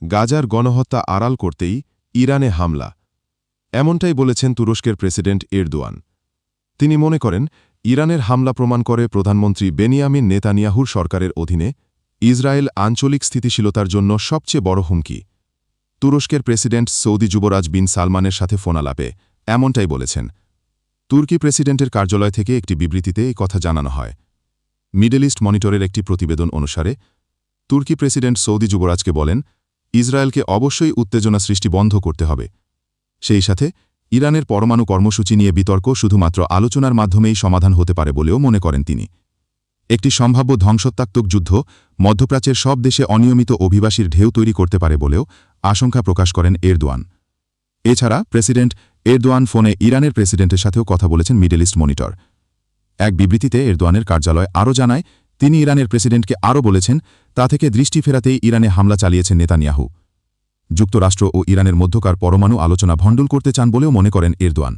গাজার গণহত্যা আড়াল করতেই ইরানে হামলা এমনটাই বলেছেন তুরস্কের প্রেসিডেন্ট এরদোয়ান। তিনি মনে করেন ইরানের হামলা প্রমাণ করে প্রধানমন্ত্রী বেনিয়ামিন নেতানিয়াহুর সরকারের অধীনে ইসরায়েল আঞ্চলিক স্থিতিশীলতার জন্য সবচেয়ে বড় হুমকি। তুরস্কের প্রেসিডেন্ট সৌদি যুবরাজ বিন সালমানের সাথে ফোনালাপে এমনটাই বলেছেন। তুর্কি প্রেসিডেন্টের কার্যালয় থেকে একটি বিবৃতিতে এই কথা জানানো হয়। মিডল ইস্ট মনিটরের একটি প্রতিবেদন অনুসারে তুর্কি প্রেসিডেন্ট সৌদি যুবরাজকে বলেন, ইসরায়েলকে অবশ্যই উত্তেজনা সৃষ্টি বন্ধ করতে হবে। সেই সাথে ইরানের পরমাণু কর্মসূচি নিয়ে বিতর্ক শুধুমাত্র আলোচনার মাধ্যমেই সমাধান হতে পারে বলেও মনে করেন তিনি। একটি সম্ভাব্য ধ্বংসাত্মক যুদ্ধ মধ্যপ্রাচ্যের সব দেশে অনিয়মিত অভিবাসীর ঢেউ তৈরি করতে পারে বলেও আশঙ্কা প্রকাশ করেন এরদোয়ান। এছাড়া প্রেসিডেন্ট এরদোয়ান ফোনে ইরানের প্রেসিডেন্টের সাথেও কথা বলেছেন মিডল ইস্ট মনিটর। এক বিবৃতিতে এরদোয়ানের কার্যালয় আরও জানায়, তিনি ইরানের প্রেসিডেন্টকে আরও বলেছেন, তা থেকে দৃষ্টি ফেরাতেই ইরানে হামলা চালিয়েছেন নেতানিয়াহু। যুক্তরাষ্ট্র ও ইরানের মধ্যকার পরমাণু আলোচনা ভণ্ডুল করতে চান বলেও মনে করেন এরদোয়ান।